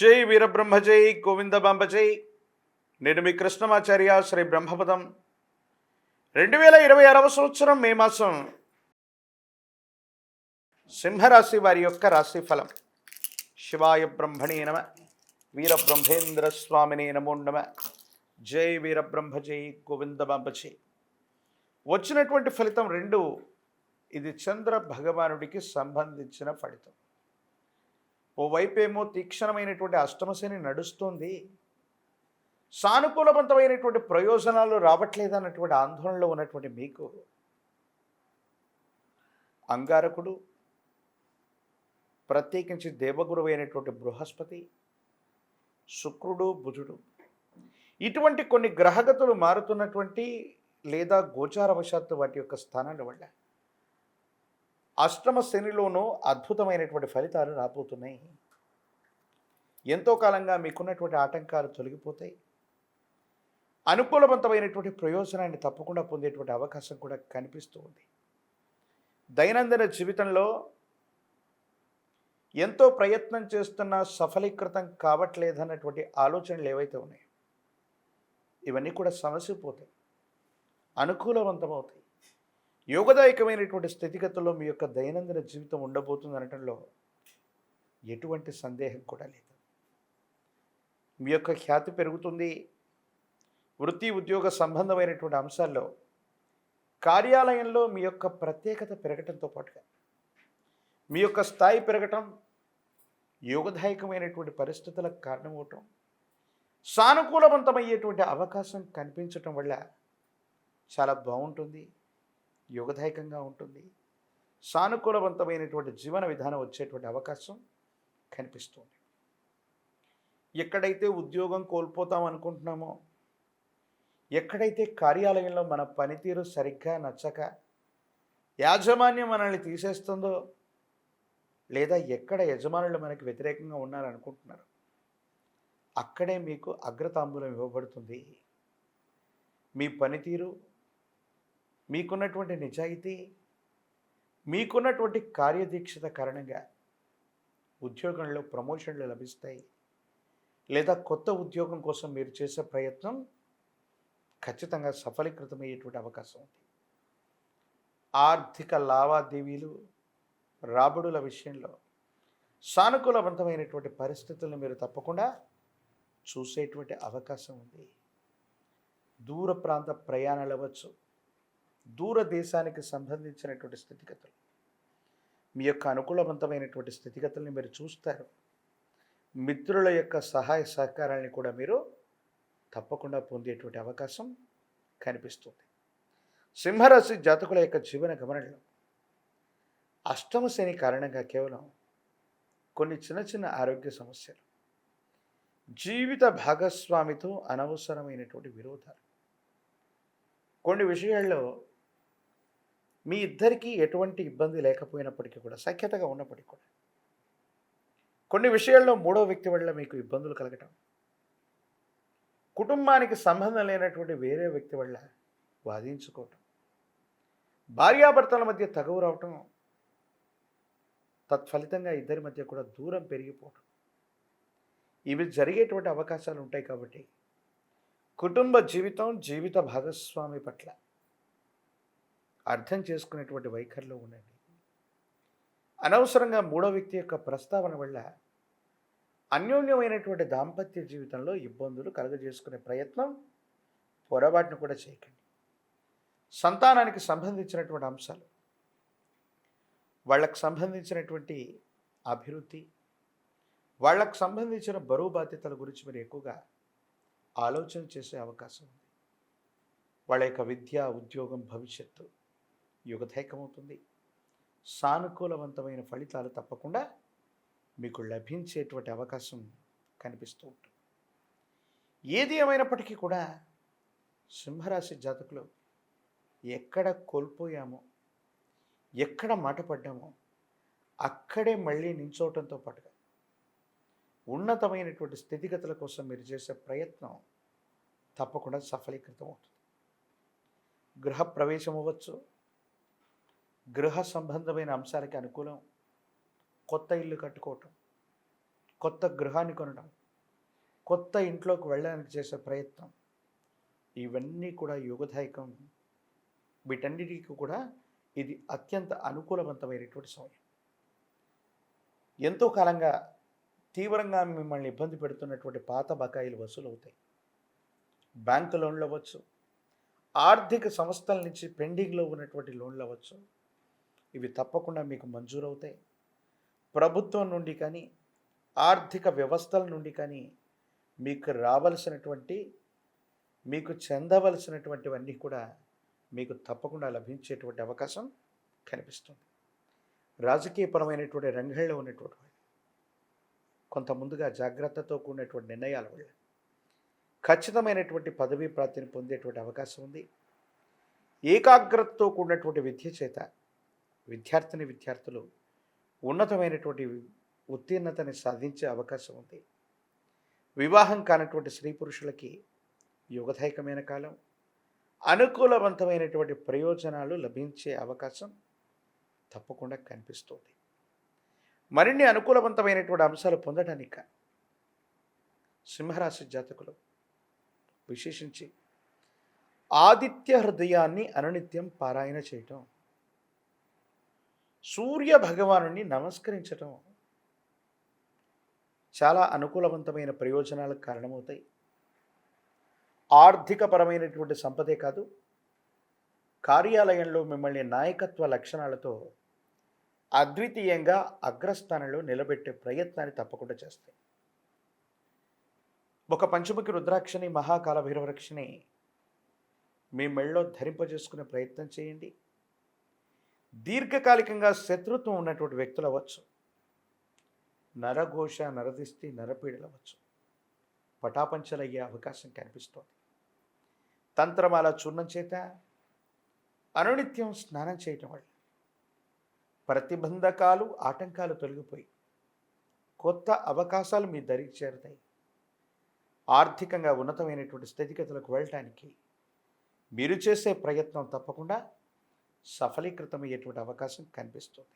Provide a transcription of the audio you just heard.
జై వీరబ్రహ్మ జై గోవిందబాంబ జై. నేను మీ కృష్ణమాచార్య శ్రీ బ్రహ్మపదం. 2026వ సంవత్సరం మే మాసం సింహరాశి వారి యొక్క రాశి ఫలం. శివాయ బ్రహ్మణే నమ. వీరబ్రహ్మేంద్ర స్వామినే నమో నమ. జై వీరబ్రహ్మ జై గోవిందబాంబ జై. వచ్చినటువంటి ఫలితం 2. ఇది చంద్ర భగవానుడికి సంబంధించిన ఫలితం. ఓవైపేమో తీక్షణమైనటువంటి అష్టమశని నడుస్తుంది, సానుకూలవంతమైనటువంటి ప్రయోజనాలు రావట్లేదన్నటువంటి ఆందోళనలో ఉన్నటువంటి మీకు అంగారకుడు, ప్రత్యేకించి దేవగురువు అయినటువంటి బృహస్పతి, శుక్రుడు, బుధుడు ఇటువంటి కొన్ని గ్రహగతులు మారుతున్నటువంటి లేదా గోచారవశాత్తు వాటి యొక్క స్థానాల వల్ల అష్టమ శనిలోనూ అద్భుతమైనటువంటి ఫలితాలు రాబోతున్నాయి. ఎంతో కాలంగా మీకున్నటువంటి ఆటంకాలు తొలగిపోతాయి. అనుకూలవంతమైనటువంటి ప్రయోజనాన్ని తప్పకుండా పొందేటువంటి అవకాశం కూడా కనిపిస్తూ ఉంది. దైనందిన జీవితంలో ఎంతో ప్రయత్నం చేస్తున్నా సఫలీకృతం కావట్లేదన్నటువంటి ఆలోచనలు ఏవైతే ఉన్నాయో ఇవన్నీ కూడా సమసిపోతాయి, అనుకూలవంతమవుతాయి. యోగదాయకమైనటువంటి స్థితిగతుల్లో మీ యొక్క దైనందిన జీవితం ఉండబోతుంది అనటంలో ఎటువంటి సందేహం కూడా లేదు. మీ యొక్క ఖ్యాతి పెరుగుతుంది. వృత్తి ఉద్యోగ సంబంధమైనటువంటి అంశాల్లో కార్యాలయంలో మీ యొక్క ప్రత్యేకత పెరగటంతో పాటుగా మీ యొక్క స్థాయి పెరగటం, యోగదాయకమైనటువంటి పరిస్థితులకు కారణమవటం, సానుకూలవంతమయ్యేటువంటి అవకాశం కనిపించటం వల్ల చాలా బాగుంటుంది, యోగదాయకంగా ఉంటుంది. సానుకూలవంతమైనటువంటి జీవన విధానం వచ్చేటువంటి అవకాశం కనిపిస్తుంది. ఎక్కడైతే ఉద్యోగం కోల్పోతాం అనుకుంటున్నామో, ఎక్కడైతే కార్యాలయంలో మన పనితీరు సరిగ్గా నచ్చక యాజమాన్యం మనల్ని తీసేస్తుందో, లేదా ఎక్కడ యజమానులు మనకి వ్యతిరేకంగా ఉన్నారనుకుంటున్నారు అక్కడే మీకు అగ్రతాంబూలం ఇవ్వబడుతుంది. మీ పనితీరు, మీకున్నటువంటి నిజాయితీ, మీకున్నటువంటి కార్యదీక్షత కారణంగా ఉద్యోగంలో ప్రమోషన్లు లభిస్తాయి, లేదా కొత్త ఉద్యోగం కోసం మీరు చేసే ప్రయత్నం ఖచ్చితంగా సఫలీకృతమయ్యేటువంటి అవకాశం ఉంది. ఆర్థిక లావాదేవీలు, రాబడుల విషయంలో సానుకూలవంతమైనటువంటి పరిస్థితులను మీరు తప్పకుండా చూసేటువంటి అవకాశం ఉంది. దూర ప్రాంత ప్రయాణాలు అవ్వచ్చు, దూరదేశానికి సంబంధించినటువంటి స్థితిగతులు, మీ యొక్క అనుకూలవంతమైనటువంటి స్థితిగతుల్ని మీరు చూస్తారు. మిత్రుల యొక్క సహాయ సహకారాన్ని కూడా మీరు తప్పకుండా పొందేటువంటి అవకాశం కనిపిస్తుంది. సింహరాశి జాతకుల యొక్క జీవన గమనంలో అష్టమ శని కారణంగా కేవలం కొన్ని చిన్న చిన్న ఆరోగ్య సమస్యలు, జీవిత భాగస్వామితో అనవసరమైనటువంటి విరోధాలు, కొన్ని విషయాల్లో మీ ఇద్దరికీ ఎటువంటి ఇబ్బంది లేకపోయినప్పటికీ కూడా, సఖ్యతగా ఉన్నప్పటికీ కూడా కొన్ని విషయాల్లో మూడో వ్యక్తి వల్ల మీకు ఇబ్బందులు కలగటం, కుటుంబానికి సంబంధం లేనటువంటి వేరే వ్యక్తి వల్ల వాదించుకోవటం, భార్యాభర్తల మధ్య తగవు రావటం, తత్ఫలితంగా ఇద్దరి మధ్య కూడా దూరం పెరిగిపోవటం, ఇవి జరిగేటువంటి అవకాశాలు ఉంటాయి. కాబట్టి కుటుంబ జీవితం, జీవిత భాగస్వామి పట్ల అర్థం చేసుకునేటువంటి వైఖరిలో ఉండండి. అనవసరంగా మూడో వ్యక్తి యొక్క ప్రస్తావన వల్ల అన్యోన్యమైనటువంటి దాంపత్య జీవితంలో ఇబ్బందులు కలుగజేసుకునే ప్రయత్నం పొరపాటును కూడా చేయకండి. సంతానానికి సంబంధించినటువంటి అంశాలు, వాళ్ళకు సంబంధించినటువంటి అభివృద్ధి, వాళ్ళకు సంబంధించిన బరువు బాధ్యతల గురించి మీరు ఎక్కువగా ఆలోచన చేసే అవకాశం ఉంది. వాళ్ళ యొక్క విద్య, ఉద్యోగం, భవిష్యత్తు యుగదాయకమవుతుంది. సానుకూలవంతమైన ఫలితాలు తప్పకుండా మీకు లభించేటువంటి అవకాశం కనిపిస్తూ ఉంటుంది. ఏది ఏమైనప్పటికీ కూడా సింహరాశి జాతకులు ఎక్కడ కోల్పోయామో, ఎక్కడ మాట పడ్డామో అక్కడే మళ్ళీ నించోవటంతో పాటుగా ఉన్నతమైనటువంటి స్థితిగతుల కోసం మీరు చేసే ప్రయత్నం తప్పకుండా సఫలీకృతం అవుతుంది. గృహ ప్రవేశం అవ్వచ్చు, గృహ సంబంధమైన అంశాలకి అనుకూలం, కొత్త ఇల్లు కట్టుకోవటం, కొత్త గృహాన్ని కొనడం, కొత్త ఇంట్లోకి వెళ్ళడానికి చేసే ప్రయత్నం, ఇవన్నీ కూడా యోగదాయకం. వీటన్నిటికీ కూడా ఇది అత్యంత అనుకూలవంతమైనటువంటి సమయం. ఎంతో కాలంగా తీవ్రంగా మిమ్మల్ని ఇబ్బంది పెడుతున్నటువంటి పాత బకాయిలు వసూలవుతాయి. బ్యాంకు లోన్లు అవ్వచ్చు, ఆర్థిక సంస్థల నుంచి పెండింగ్లో ఉన్నటువంటి లోన్లు అవ్వచ్చు, ఇవి తప్పకుండా మీకు మంజూరవుతాయి. ప్రభుత్వం నుండి కానీ, ఆర్థిక వ్యవస్థల నుండి కానీ మీకు రావలసినటువంటి, మీకు చెందవలసినటువంటివన్నీ కూడా మీకు తప్పకుండా లభించేటువంటి అవకాశం కనిపిస్తుంది. రాజకీయపరమైనటువంటి రంగంలో ఉన్నటువంటి వాళ్ళు కొంత ముందుగా జాగ్రత్తతో కూడినటువంటి నిర్ణయాల వల్ల ఖచ్చితమైనటువంటి పదవీ ప్రాప్తిని పొందేటువంటి అవకాశం ఉంది. ఏకాగ్రతతో కూడినటువంటి విద్య చేత విద్యార్థులు ఉన్నతమైనటువంటి ఉత్తీర్ణతని సాధించే అవకాశం ఉంది. వివాహం కానటువంటి స్త్రీ పురుషులకి యోగదాయకమైన కాలం, అనుకూలవంతమైనటువంటి ప్రయోజనాలు లభించే అవకాశం తప్పకుండా కనిపిస్తుంది. మరిన్ని అనుకూలవంతమైనటువంటి అంశాలు పొందడానికి సింహరాశి జాతకులు విశేషించి ఆదిత్య హృదయాన్ని అనునిత్యం పారాయణ చేయటం, సూర్య భగవానుని నమస్కరించటం చాలా అనుకూలవంతమైన ప్రయోజనాలకు కారణమవుతాయి. ఆర్థికపరమైనటువంటి సంపదే కాదు, కార్యాలయంలో మిమ్మల్ని నాయకత్వ లక్షణాలతో అద్వితీయంగా అగ్రస్థానంలో నిలబెట్టే ప్రయత్నాన్ని తప్పకుండా చేస్తాయి. ఒక పంచముఖి రుద్రాక్షని, మహాకాల భైరవరక్షని మీ మెళ్ళలో ధరింపజేసుకునే ప్రయత్నం చేయండి. దీర్ఘకాలికంగా శత్రుత్వం ఉన్నటువంటి వ్యక్తులు అవ్వచ్చు, నరఘోష, నరదిష్టి, నరపీడలు అవ్వచ్చు, పటాపంచలయ్యే అవకాశం కనిపిస్తోంది. తంత్రమాల చూర్ణం చేత అనునిత్యం స్నానం చేయటం వల్ల ప్రతిబంధకాలు, ఆటంకాలు తొలగిపోయి కొత్త అవకాశాలు మీ దరికి చేరుతాయి. ఆర్థికంగా ఉన్నతమైనటువంటి స్థితిగతులకు వెళ్ళటానికి మీరు చేసే ప్రయత్నం తప్పకుండా సఫలీకృతమయ్యేటువంటి అవకాశం కనిపిస్తుంది.